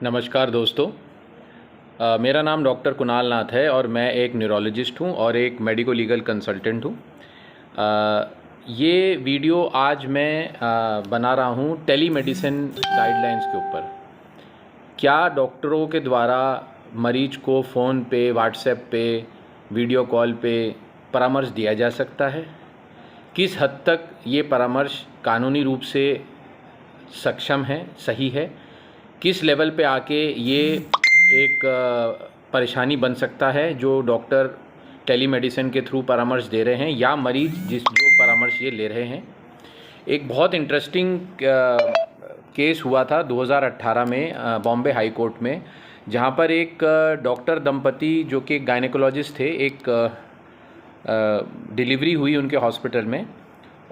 नमस्कार दोस्तों। मेरा नाम डॉक्टर कुणाल नाथ है और मैं एक न्यूरोलॉजिस्ट हूँ और एक मेडिको लीगल कंसल्टेंट हूँ। ये वीडियो आज मैं बना रहा हूँ टेलीमेडिसिन गाइडलाइंस के ऊपर। क्या डॉक्टरों के द्वारा मरीज को फ़ोन पे, व्हाट्सएप पे, वीडियो कॉल पे परामर्श दिया जा सकता है? किस हद तक ये परामर्श कानूनी रूप से सक्षम है, सही है? किस लेवल पे आके ये एक परेशानी बन सकता है जो डॉक्टर टेलीमेडिसिन के थ्रू परामर्श दे रहे हैं या मरीज जो परामर्श ये ले रहे हैं। एक बहुत इंटरेस्टिंग केस हुआ था 2018 में बॉम्बे हाई कोर्ट में, जहाँ पर एक डॉक्टर दंपति जो कि गायनेकोलॉजिस्ट थे, एक डिलीवरी हुई उनके हॉस्पिटल में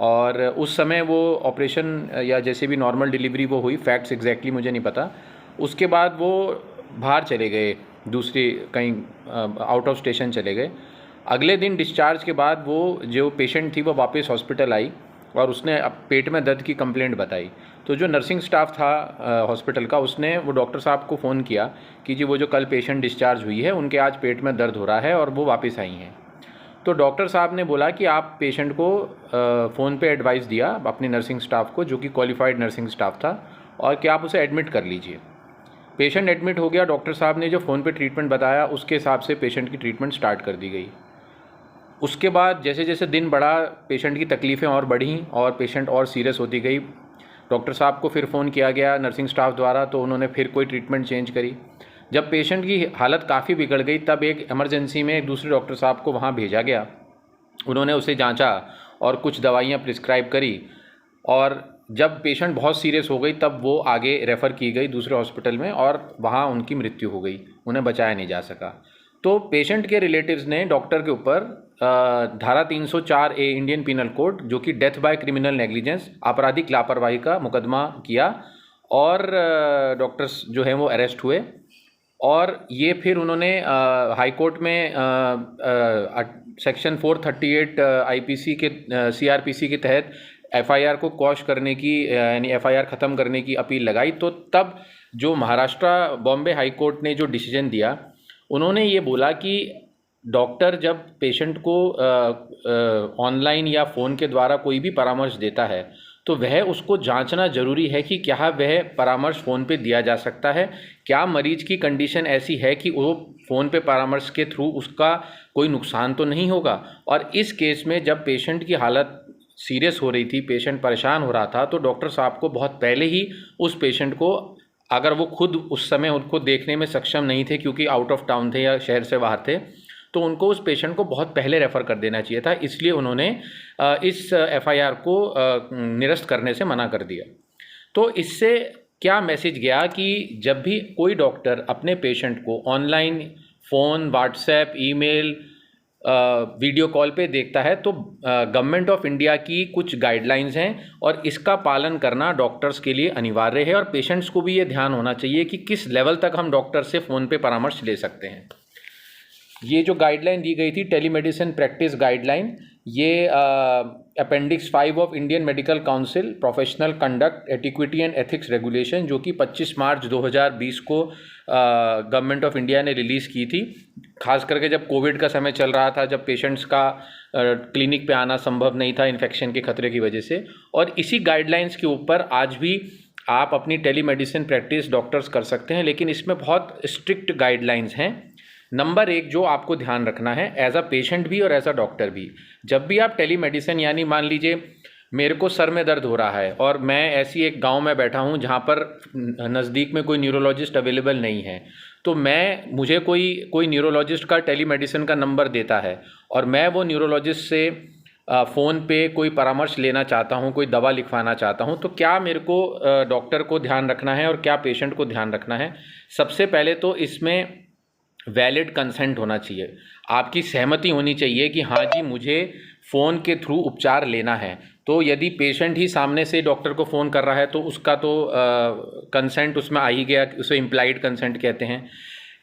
और उस समय वो ऑपरेशन या जैसे भी नॉर्मल डिलीवरी वो हुई, फैक्ट्स एग्जैक्टली मुझे नहीं पता। उसके बाद वो बाहर चले गए, दूसरी कहीं आउट ऑफ स्टेशन चले गए। अगले दिन डिस्चार्ज के बाद वो जो पेशेंट थी वो वापस हॉस्पिटल आई और उसने पेट में दर्द की कंप्लेंट बताई। तो जो नर्सिंग स्टाफ था हॉस्पिटल का, उसने वो डॉक्टर साहब को फ़ोन किया कि जी वो जो कल पेशेंट डिस्चार्ज हुई है उनके आज पेट में दर्द हो रहा है और वो वापस आई हैं। तो डॉक्टर साहब ने बोला कि आप पेशेंट को फ़ोन पे एडवाइस दिया अपनी नर्सिंग स्टाफ को, जो कि क्वालिफाइड नर्सिंग स्टाफ था, और कि आप उसे एडमिट कर लीजिए। पेशेंट एडमिट हो गया। डॉक्टर साहब ने जो फ़ोन पे ट्रीटमेंट बताया उसके हिसाब से पेशेंट की ट्रीटमेंट स्टार्ट कर दी गई। उसके बाद जैसे जैसे दिन बढ़ा, पेशेंट की तकलीफ़ें और बढ़ीं और पेशेंट और सीरियस होती गई। डॉक्टर साहब को फिर फ़ोन किया गया नर्सिंग स्टाफ द्वारा, तो उन्होंने फिर कोई ट्रीटमेंट चेंज करी। जब पेशेंट की हालत काफ़ी बिगड़ गई तब एक इमरजेंसी में एक दूसरे डॉक्टर साहब को वहाँ भेजा गया। उन्होंने उसे जांचा और कुछ दवाइयाँ प्रिस्क्राइब करी, और जब पेशेंट बहुत सीरियस हो गई तब वो आगे रेफ़र की गई दूसरे हॉस्पिटल में और वहाँ उनकी मृत्यु हो गई, उन्हें बचाया नहीं जा सका। तो पेशेंट के रिलेटिव्स ने डॉक्टर के ऊपर धारा 304A इंडियन पिनल कोड, जो कि डेथ बाय क्रिमिनल नेग्लिजेंस, आपराधिक लापरवाही का मुकदमा किया और डॉक्टर्स जो हैं वो अरेस्ट हुए। और ये फिर उन्होंने हाई कोर्ट में सेक्शन 438 आईपीसी के सीआरपीसी के तहत एफआईआर को क्वॉश करने की, यानी एफआईआर ख़त्म करने की अपील लगाई। तो तब जो महाराष्ट्र बॉम्बे हाई कोर्ट ने जो डिसीजन दिया, उन्होंने ये बोला कि डॉक्टर जब पेशेंट को ऑनलाइन या फ़ोन के द्वारा कोई भी परामर्श देता है तो वह उसको जांचना ज़रूरी है कि क्या वह परामर्श फ़ोन पे दिया जा सकता है, क्या मरीज की कंडीशन ऐसी है कि वो फ़ोन पे परामर्श के थ्रू उसका कोई नुकसान तो नहीं होगा। और इस केस में जब पेशेंट की हालत सीरियस हो रही थी, पेशेंट परेशान हो रहा था, तो डॉक्टर साहब को बहुत पहले ही उस पेशेंट को, अगर वो खुद उस समय उनको देखने में सक्षम नहीं थे क्योंकि आउट ऑफ टाउन थे या शहर से बाहर थे, तो उनको उस पेशेंट को बहुत पहले रेफ़र कर देना चाहिए था। इसलिए उन्होंने इस एफआईआर को निरस्त करने से मना कर दिया। तो इससे क्या मैसेज गया कि जब भी कोई डॉक्टर अपने पेशेंट को online, phone, WhatsApp, email, video call पे देखता है तो गवर्नमेंट ऑफ इंडिया की कुछ गाइडलाइंस हैं और इसका पालन करना डॉक्टर्स के लिए अनिवार्य है। और पेशेंट्स को भी ये ध्यान होना चाहिए कि किस लेवल तक हम डॉक्टर से फ़ोन पे परामर्श ले सकते हैं। ये जो गाइडलाइन दी गई थी टेलीमेडिसिन प्रैक्टिस गाइडलाइन, ये appendix 5 of Indian Medical Council professional conduct etiquette and ethics regulation, जो कि 25 मार्च 2020 को गवर्नमेंट ऑफ इंडिया ने रिलीज़ की थी। खास करके जब कोविड का समय चल रहा था, जब पेशेंट्स का क्लिनिक पे आना संभव नहीं था इन्फेक्शन के खतरे की वजह से। और इसी गाइडलाइंस के ऊपर आज भी आप अपनी टेलीमेडिसिन प्रैक्टिस डॉक्टर्स कर सकते हैं, लेकिन इसमें बहुत स्ट्रिक्ट गाइडलाइंस हैं। नंबर एक जो आपको ध्यान रखना है एज अ पेशेंट भी और एज अ डॉक्टर भी, जब भी आप टेलीमेडिसिन, यानी मान लीजिए मेरे को सर में दर्द हो रहा है और मैं ऐसी एक गांव में बैठा हूं जहां पर नज़दीक में कोई न्यूरोलॉजिस्ट अवेलेबल नहीं है, तो मुझे कोई न्यूरोलॉजिस्ट का टेलीमेडिसिन का नंबर देता है और मैं वो न्यूरोलॉजिस्ट से फ़ोन पे कोई परामर्श लेना चाहता हूं, कोई दवा लिखवाना चाहता हूं, तो क्या मेरे को डॉक्टर को ध्यान रखना है और क्या पेशेंट को ध्यान रखना है? सबसे पहले तो इसमें वैलिड कंसेंट होना चाहिए, आपकी सहमति होनी चाहिए कि हाँ जी मुझे फ़ोन के थ्रू उपचार लेना है। तो यदि पेशेंट ही सामने से डॉक्टर को फ़ोन कर रहा है तो उसका तो कंसेंट उसमें आ ही गया, उसे इम्प्लाइड कंसेंट कहते हैं।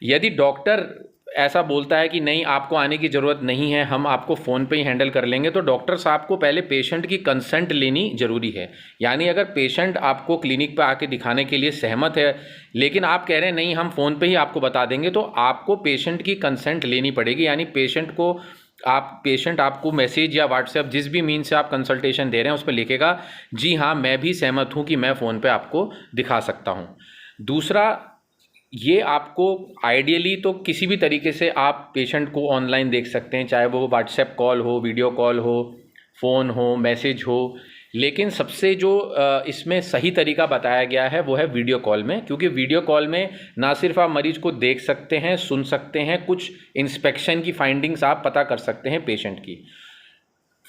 यदि डॉक्टर ऐसा बोलता है कि नहीं आपको आने की ज़रूरत नहीं है, हम आपको फ़ोन पे ही हैंडल कर लेंगे, तो डॉक्टर साहब को पहले पेशेंट की कंसेंट लेनी ज़रूरी है। यानी अगर पेशेंट आपको क्लिनिक पे आके दिखाने के लिए सहमत है, लेकिन आप कह रहे हैं नहीं हम फ़ोन पे ही आपको बता देंगे, तो आपको पेशेंट की कंसेंट लेनी पड़ेगी। यानी पेशेंट आपको मैसेज या व्हाट्सएप जिस भी मीन से आप कंसल्टेशन दे रहे हैं उस पर लिखेगा जी हाँ मैं भी सहमत हूँ कि मैं फ़ोन पे आपको दिखा सकता हूँ। दूसरा, ये आपको आइडियली तो किसी भी तरीके से आप पेशेंट को ऑनलाइन देख सकते हैं, चाहे वो व्हाट्सएप कॉल हो, वीडियो कॉल हो, फ़ोन हो, मैसेज हो, लेकिन सबसे जो इसमें सही तरीका बताया गया है वो है वीडियो कॉल में, क्योंकि वीडियो कॉल में ना सिर्फ आप मरीज को देख सकते हैं, सुन सकते हैं, कुछ इंस्पेक्शन की फाइंडिंग्स आप पता कर सकते हैं पेशेंट की।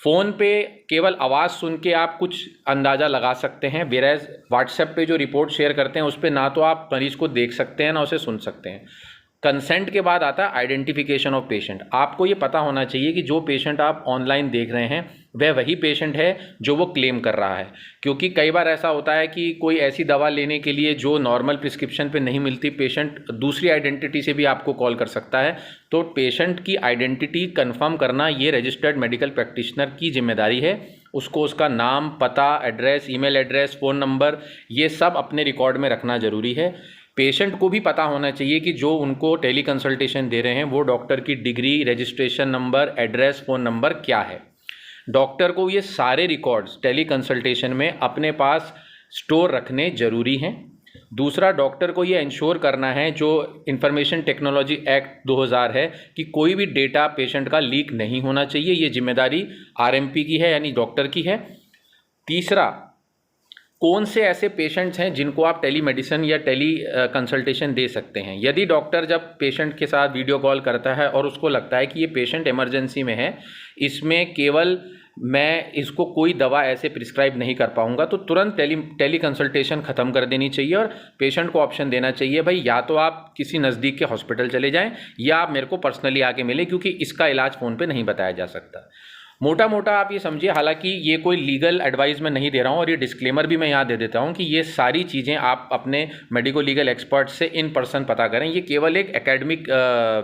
फ़ोन पे केवल आवाज़ सुन के आप कुछ अंदाज़ा लगा सकते हैं, वेरएज़ व्हाट्सएप पे जो रिपोर्ट शेयर करते हैं उस पे ना तो आप मरीज़ को देख सकते हैं ना उसे सुन सकते हैं। कंसेंट के बाद आता है आइडेंटिफिकेशन ऑफ पेशेंट। आपको ये पता होना चाहिए कि जो पेशेंट आप ऑनलाइन देख रहे हैं वह वही पेशेंट है जो वो क्लेम कर रहा है, क्योंकि कई बार ऐसा होता है कि कोई ऐसी दवा लेने के लिए जो नॉर्मल प्रिस्क्रिप्शन पे नहीं मिलती, पेशेंट दूसरी आइडेंटिटी से भी आपको कॉल कर सकता है। तो पेशेंट की आइडेंटिटी कन्फर्म करना ये रजिस्टर्ड मेडिकल प्रैक्टिशनर की जिम्मेदारी है। उसको उसका नाम, पता, address, email address, phone number, ये सब अपने रिकॉर्ड में रखना ज़रूरी है। पेशेंट को भी पता होना चाहिए कि जो उनको टेली कंसल्टेशन दे रहे हैं वो डॉक्टर की degree, registration number, address, phone number क्या है। डॉक्टर को ये सारे रिकॉर्ड्स टेली कंसल्टेशन में अपने पास स्टोर रखने ज़रूरी हैं। दूसरा, डॉक्टर को ये इंश्योर करना है, जो इंफॉर्मेशन टेक्नोलॉजी एक्ट 2000 है, कि कोई भी डेटा पेशेंट का लीक नहीं होना चाहिए। ये जिम्मेदारी आरएमपी की है, यानी डॉक्टर की है। तीसरा, कौन से ऐसे पेशेंट्स हैं जिनको आप टेली मेडिसिन या टेली कंसल्टेशन दे सकते हैं। यदि डॉक्टर जब पेशेंट के साथ वीडियो कॉल करता है और उसको लगता है कि ये पेशेंट इमरजेंसी में है, इसमें केवल मैं इसको कोई दवा ऐसे प्रिस्क्राइब नहीं कर पाऊंगा, तो तुरंत टेली कंसल्टेशन ख़त्म कर देनी चाहिए और पेशेंट को ऑप्शन देना चाहिए, भाई या तो आप किसी नज़दीक के हॉस्पिटल चले जाएं या आप मेरे को पर्सनली आके मिलें, क्योंकि इसका इलाज फ़ोन पे नहीं बताया जा सकता। मोटा मोटा आप ये समझिए, हालांकि ये कोई लीगल एडवाइस मैं नहीं दे रहा हूँ और ये डिस्क्लेमर भी मैं यहाँ दे देता हूँ कि ये सारी चीज़ें आप अपने मेडिको लीगल एक्सपर्ट से इन पर्सन पता करें। ये केवल एक एकेडमिक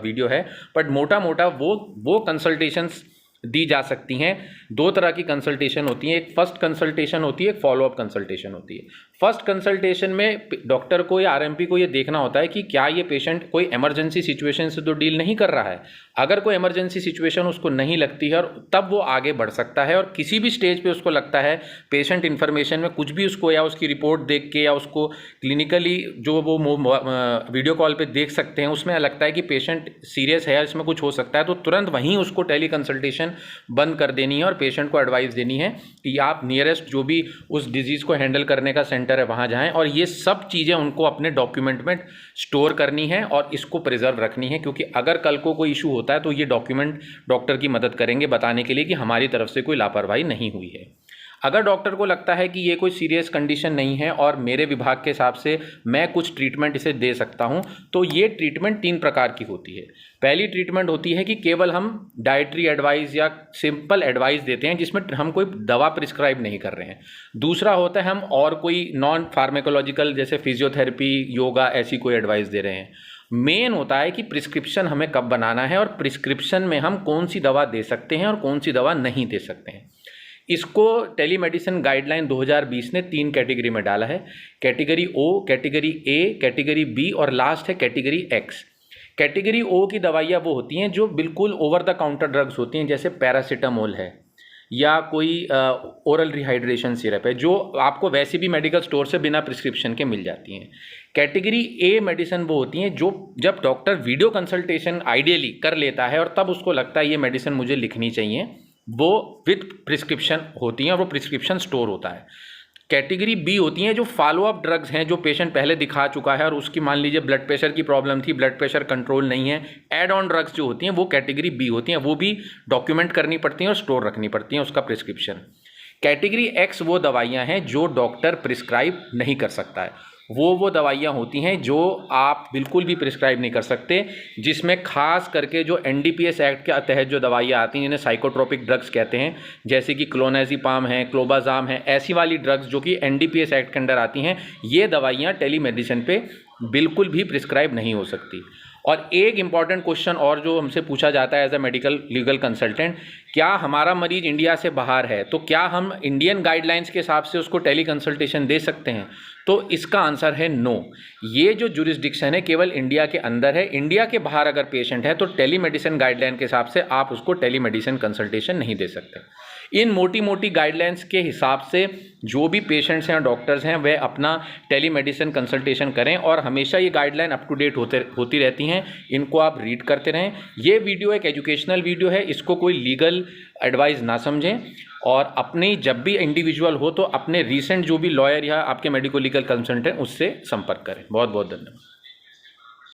वीडियो है, बट मोटा मोटा वो कंसल्टेशंस दी जा सकती हैं। दो तरह की कंसल्टेशन होती है, एक फर्स्ट कंसल्टेशन होती है, एक फॉलोअप कंसल्टेशन होती है। फर्स्ट कंसल्टेशन में डॉक्टर को या आरएमपी को ये देखना होता है कि क्या ये पेशेंट कोई इमरजेंसी सिचुएशन से तो डील नहीं कर रहा है। अगर कोई इमरजेंसी सिचुएशन उसको नहीं लगती है और तब वो आगे बढ़ सकता है, और किसी भी स्टेज पे उसको लगता है पेशेंट इन्फॉर्मेशन में कुछ भी उसको या उसकी रिपोर्ट देख के या उसको क्लिनिकली जो वो वीडियो कॉल पे देख सकते हैं उसमें लगता है कि पेशेंट सीरियस है, इसमें कुछ हो सकता है, तो तुरंत वहीं उसको टेली कंसल्टेशन बंद कर देनी है और पेशेंट को एडवाइस देनी है कि आप नियरेस्ट जो भी उस डिजीज़ को हैंडल करने का सेंटर है वहाँ जाएं, और ये सब चीज़ें उनको अपने डॉक्यूमेंट में स्टोर करनी है और इसको प्रिजर्व रखनी है, क्योंकि अगर कल को कोई इशू होता है तो ये डॉक्यूमेंट डॉक्टर की मदद करेंगे बताने के लिए कि हमारी तरफ से कोई लापरवाही नहीं हुई है। अगर डॉक्टर को लगता है कि ये कोई सीरियस कंडीशन नहीं है और मेरे विभाग के हिसाब से मैं कुछ ट्रीटमेंट इसे दे सकता हूं, तो ये ट्रीटमेंट 3 प्रकार की होती है। पहली ट्रीटमेंट होती है कि केवल हम डाइटरी एडवाइस या सिंपल एडवाइस देते हैं जिसमें हम कोई दवा प्रिस्क्राइब नहीं कर रहे हैं। दूसरा होता है हम और कोई नॉन फार्मेकोलॉजिकल जैसे फिजियोथेरेपी, योगा, ऐसी कोई एडवाइस दे रहे हैं। मेन होता है कि प्रिस्क्रिप्शन हमें कब बनाना है और प्रिस्क्रिप्शन में हम कौन सी दवा दे सकते हैं और कौन सी दवा नहीं दे सकते हैं। इसको टेलीमेडिसिन गाइडलाइन 2020 ने 3 कैटेगरी में डाला है, category O, category A, category B और लास्ट है कैटेगरी एक्स। कैटेगरी ओ की दवाइयाँ वो होती हैं जो बिल्कुल ओवर द काउंटर ड्रग्स होती हैं, जैसे पैरासीटामोल है या कोई ओरल रिहाइड्रेशन सिरप है, जो आपको वैसे भी मेडिकल स्टोर से बिना प्रिस्क्रिप्शन के मिल जाती हैं। कैटेगरी ए मेडिसिन वो होती हैं जो जब डॉक्टर वीडियो कंसल्टेशन आइडियली कर लेता है और तब उसको लगता है ये मेडिसिन मुझे लिखनी चाहिए, वो विद प्रिस्क्रिप्शन होती हैं और वो प्रिस्क्रिप्शन स्टोर होता है। कैटेगरी बी होती हैं जो फॉलोअप ड्रग्स हैं, जो पेशेंट पहले दिखा चुका है और उसकी मान लीजिए ब्लड प्रेशर की प्रॉब्लम थी, ब्लड प्रेशर कंट्रोल नहीं है, एड ऑन ड्रग्स जो होती हैं वो कैटेगरी बी होती हैं, वो भी डॉक्यूमेंट करनी पड़ती हैं और स्टोर रखनी पड़ती हैं उसका प्रिस्क्रिप्शन। कैटेगरी एक्स वो दवाइयाँ हैं जो डॉक्टर प्रिस्क्राइब नहीं कर सकता है, वो दवाइयाँ होती हैं जो आप बिल्कुल भी प्रिस्क्राइब नहीं कर सकते, जिसमें खास करके जो एनडीपीएस एक्ट के तहत जो दवाइयाँ आती हैं जिन्हें साइकोट्रोपिक ड्रग्स कहते हैं, जैसे कि क्लोनाज़ेपाम है, क्लोबाज़ाम है, ऐसी वाली ड्रग्स जो कि एनडीपीएस एक्ट के अंडर आती हैं, ये दवाइयाँ टेलीमेडिसिन पे बिल्कुल भी प्रिस्क्राइब नहीं हो सकती। और एक इम्पॉर्टेंट क्वेश्चन और जो हमसे पूछा जाता है as a medical legal consultant, क्या हमारा मरीज इंडिया से बाहर है तो क्या हम इंडियन गाइडलाइंस के हिसाब से उसको टेली कंसल्टेशन दे सकते हैं? तो इसका आंसर है नो। ये जो जुरिस्डिक्शन है केवल इंडिया के अंदर है। इंडिया के बाहर अगर पेशेंट है तो टेली मेडिसिन गाइडलाइन के हिसाब से आप उसको टेली मेडिसिन कंसल्टेशन नहीं दे सकते। इन मोटी मोटी गाइडलाइंस के हिसाब से जो भी पेशेंट्स हैं डॉक्टर्स हैं वह अपना टेली मेडिसिन कंसल्टेशन करें, और हमेशा ये गाइडलाइन अप टू डेट होती रहती हैं, इनको आप रीड करते रहें। ये वीडियो एक एजुकेशनल वीडियो है, इसको कोई लीगल एडवाइस ना समझें, और अपनी जब भी इंडिविजुअल हो तो अपने रीसेंट जो भी लॉयर या आपके मेडिको लीगल कंसल्टेंट उससे संपर्क करें। बहुत बहुत धन्यवाद।